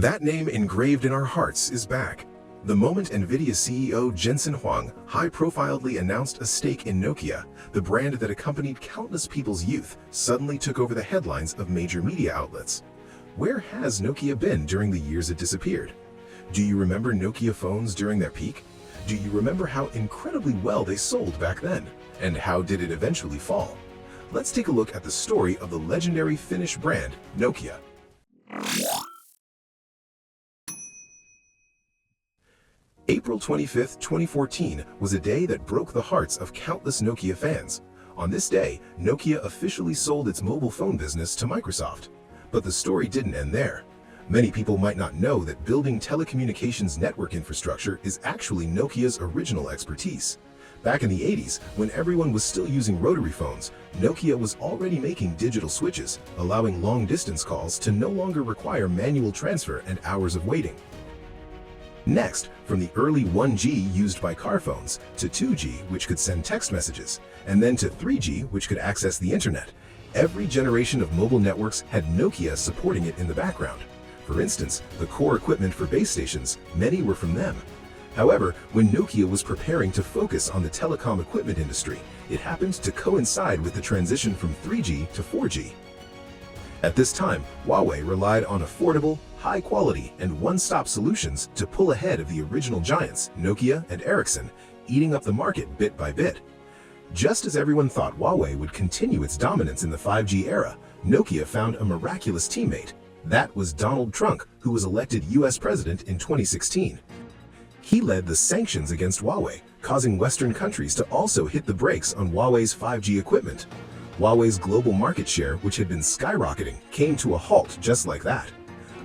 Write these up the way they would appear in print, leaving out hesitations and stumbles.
That name engraved in our hearts is back. The moment NVIDIA CEO Jensen Huang high-profiledly announced a stake in Nokia, the brand that accompanied countless people's youth suddenly took over the headlines of major media outlets. Where has Nokia been during the years it disappeared? Do you remember Nokia phones during their peak? Do you remember how incredibly well they sold back then? And how did it eventually fall? Let's take a look at the story of the legendary Finnish brand, Nokia. April 25, 2014 was a day that broke the hearts of countless Nokia fans. On this day, Nokia officially sold its mobile phone business to Microsoft. But the story didn't end there. Many people might not know that building telecommunications network infrastructure is actually Nokia's original expertise. Back in the 80s, when everyone was still using rotary phones, Nokia was already making digital switches, allowing long-distance calls to no longer require manual transfer and hours of waiting. Next, from the early 1G used by car phones, to 2G, which could send text messages, and then to 3G, which could access the internet, every generation of mobile networks had Nokia supporting it in the background. For instance, the core equipment for base stations, many were from them. However, when Nokia was preparing to focus on the telecom equipment industry, it happened to coincide with the transition from 3G to 4G. At this time, Huawei relied on affordable, high-quality, and one-stop solutions to pull ahead of the original giants, Nokia and Ericsson, eating up the market bit by bit. Just as everyone thought Huawei would continue its dominance in the 5G era, Nokia found a miraculous teammate. That was Donald Trump, who was elected US president in 2016. He led the sanctions against Huawei, causing Western countries to also hit the brakes on Huawei's 5G equipment. Huawei's global market share, which had been skyrocketing, came to a halt just like that.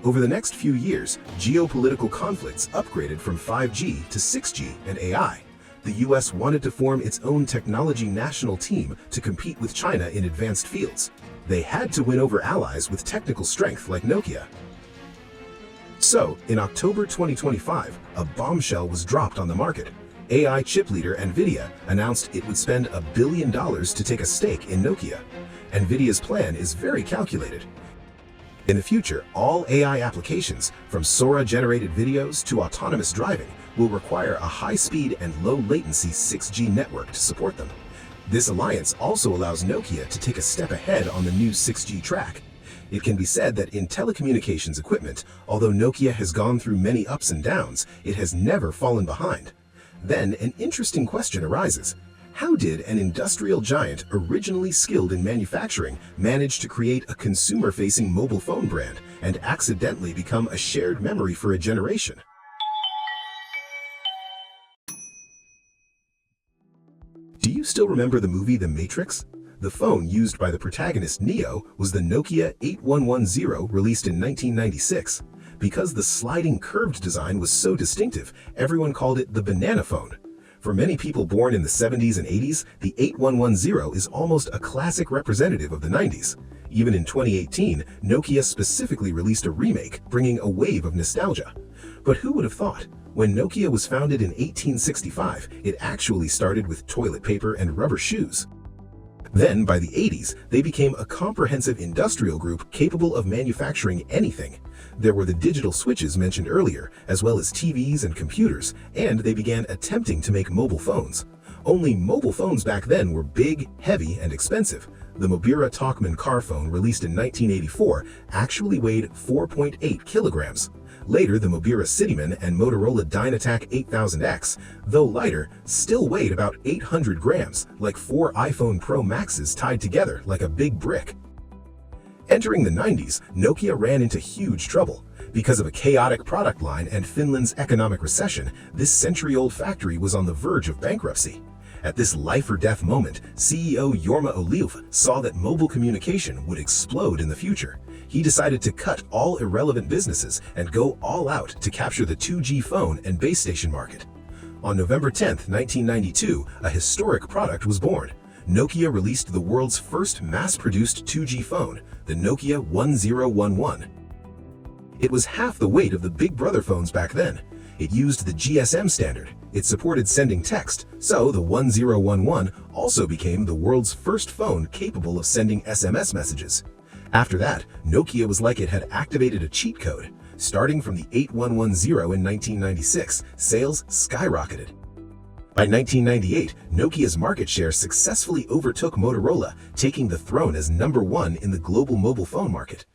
Over the next few years, geopolitical conflicts upgraded from 5G to 6G and AI. The US wanted to form its own technology national team to compete with China in advanced fields. They had to win over allies with technical strength like Nokia. So, in October 2025, a bombshell was dropped on the market. AI chip leader NVIDIA announced it would spend $1 billion to take a stake in Nokia. NVIDIA's plan is very calculated. In the future, all AI applications, from Sora-generated videos to autonomous driving, will require a high-speed and low-latency 6G network to support them. This alliance also allows Nokia to take a step ahead on the new 6G track. It can be said that in telecommunications equipment, although Nokia has gone through many ups and downs, it has never fallen behind. Then an interesting question arises. How did an industrial giant originally skilled in manufacturing manage to create a consumer-facing mobile phone brand and accidentally become a shared memory for a generation? Do you still remember the movie The Matrix? The phone used by the protagonist Neo was the Nokia 8110 released in 1996. Because the sliding curved design was so distinctive, everyone called it the banana phone. For many people born in the 70s and 80s, the 8110 is almost a classic representative of the 90s. Even in 2018, Nokia specifically released a remake, bringing a wave of nostalgia. But who would have thought? When Nokia was founded in 1865, it actually started with toilet paper and rubber shoes. Then, by the 80s, they became a comprehensive industrial group capable of manufacturing anything. There were the digital switches mentioned earlier, as well as TVs and computers, and they began attempting to make mobile phones. Only mobile phones back then were big, heavy, and expensive. The Mobira Talkman car phone, released in 1984, actually weighed 4.8 kilograms. Later, the Mobira Cityman and Motorola Dynatac 8000X, though lighter, still weighed about 800 grams, like 4 iPhone Pro Maxes tied together like a big brick. Entering the 90s, Nokia ran into huge trouble. Because of a chaotic product line and Finland's economic recession, this century-old factory was on the verge of bankruptcy. At this life-or-death moment, CEO Jorma Olive saw that mobile communication would explode in the future. He decided to cut all irrelevant businesses and go all out to capture the 2G phone and base station market. On November 10, 1992, a historic product was born. Nokia released the world's first mass-produced 2G phone, the Nokia 1011. It was half the weight of the Big Brother phones back then. It used the GSM standard. It supported sending text, so the 1011 also became the world's first phone capable of sending SMS messages. After that, Nokia was like it had activated a cheat code. Starting from the 8110 in 1996, sales skyrocketed. By 1998, Nokia's market share successfully overtook Motorola, taking the throne as #1 in the global mobile phone market.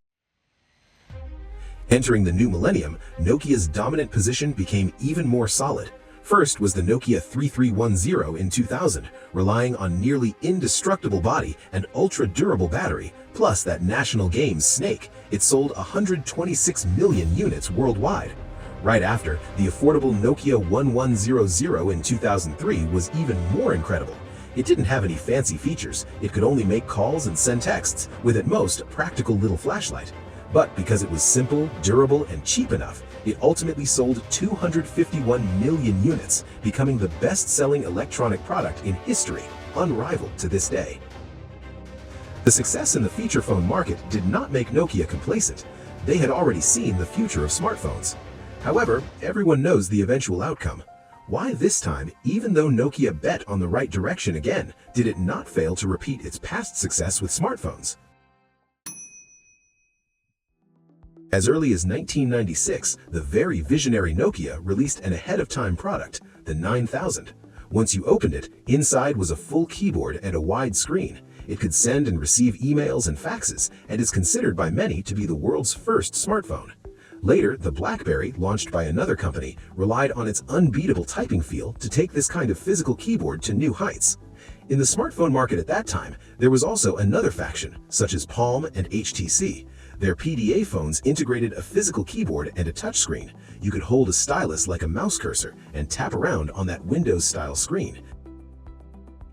Entering the new millennium, Nokia's dominant position became even more solid. First was the Nokia 3310 in 2000, relying on nearly indestructible body and ultra-durable battery, plus that national game Snake. It sold 126 million units worldwide. Right after, the affordable Nokia 1100 in 2003 was even more incredible. It didn't have any fancy features, it could only make calls and send texts, with at most a practical little flashlight. But because it was simple, durable, and cheap enough, it ultimately sold 251 million units, becoming the best-selling electronic product in history, unrivaled to this day. The success in the feature phone market did not make Nokia complacent. They had already seen the future of smartphones. However, everyone knows the eventual outcome. Why this time, even though Nokia bet on the right direction again, did it not fail to repeat its past success with smartphones? As early as 1996, the very visionary Nokia released an ahead-of-time product, the 9000. Once you opened it, inside was a full keyboard and a wide screen. It could send and receive emails and faxes, and is considered by many to be the world's first smartphone. Later, the BlackBerry, launched by another company, relied on its unbeatable typing feel to take this kind of physical keyboard to new heights. In the smartphone market at that time, there was also another faction, such as Palm and HTC. Their PDA phones integrated a physical keyboard and a touchscreen. You could hold a stylus like a mouse cursor and tap around on that Windows-style screen.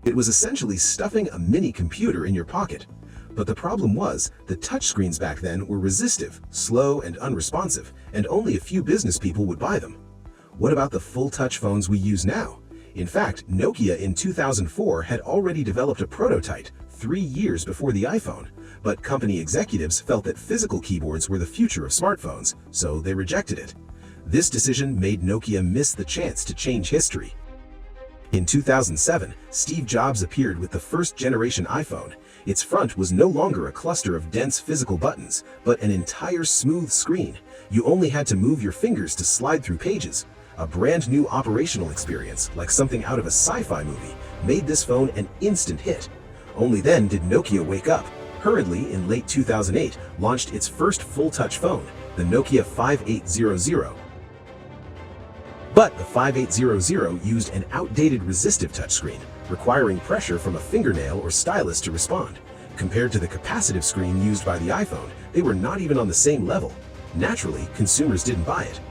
It was essentially stuffing a mini computer in your pocket. But the problem was, the touchscreens back then were resistive, slow, and unresponsive, and only a few business people would buy them. What about the full-touch phones we use now? In fact, Nokia in 2004 had already developed a prototype 3 years before the iPhone, but company executives felt that physical keyboards were the future of smartphones, so they rejected it. This decision made Nokia miss the chance to change history. In 2007, Steve Jobs appeared with the first-generation iPhone. Its front was no longer a cluster of dense physical buttons, but an entire smooth screen. You only had to move your fingers to slide through pages. A brand new operational experience, like something out of a sci-fi movie, made this phone an instant hit. Only then did Nokia wake up. Hurriedly, in late 2008, launched its first full-touch phone, the Nokia 5800. But the 5800 used an outdated resistive touchscreen, requiring pressure from a fingernail or stylus to respond. Compared to the capacitive screen used by the iPhone, they were not even on the same level. Naturally, consumers didn't buy it.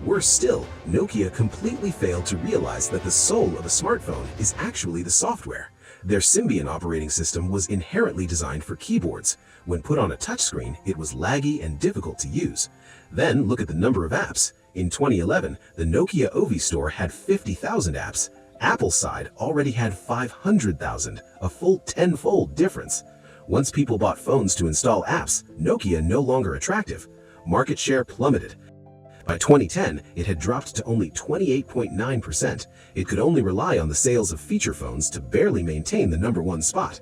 Worse still, Nokia completely failed to realize that the soul of a smartphone is actually the software. Their Symbian operating system was inherently designed for keyboards. When put on a touchscreen, it was laggy and difficult to use. Then look at the number of apps. In 2011, the Nokia Ovi store had 50,000 apps. Apple's side already had 500,000, a full 10-fold difference. Once people bought phones to install apps, Nokia no longer attractive. Market share plummeted. By 2010, it had dropped to only 28.9%. It could only rely on the sales of feature phones to barely maintain the #1 spot.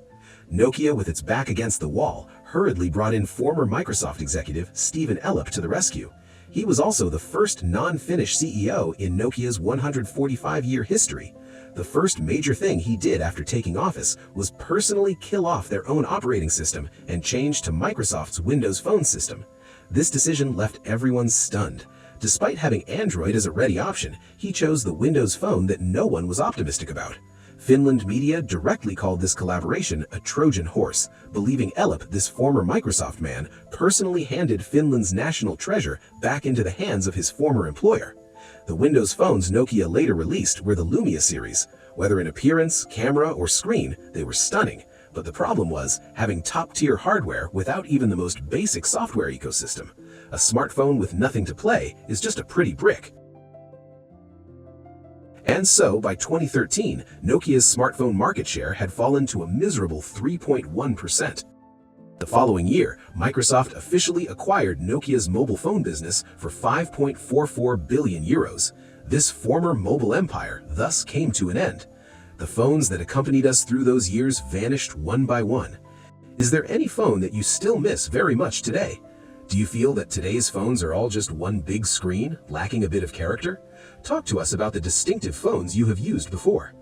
Nokia, with its back against the wall, hurriedly brought in former Microsoft executive Stephen Elop to the rescue. He was also the first non-Finnish CEO in Nokia's 145-year history. The first major thing he did after taking office was personally kill off their own operating system and change to Microsoft's Windows Phone system. This decision left everyone stunned. Despite having Android as a ready option, he chose the Windows Phone that no one was optimistic about. Finland media directly called this collaboration a Trojan horse, believing Elop, this former Microsoft man, personally handed Finland's national treasure back into the hands of his former employer. The Windows phones Nokia later released were the Lumia series. Whether in appearance, camera, or screen, they were stunning. But the problem was having top-tier hardware without even the most basic software ecosystem. A smartphone with nothing to play is just a pretty brick. And so, by 2013, Nokia's smartphone market share had fallen to a miserable 3.1%. The following year, Microsoft officially acquired Nokia's mobile phone business for 5.44 billion euros. This former mobile empire thus came to an end. The phones that accompanied us through those years vanished one by one. Is there any phone that you still miss very much today? Do you feel that today's phones are all just one big screen, lacking a bit of character? Talk to us about the distinctive phones you have used before.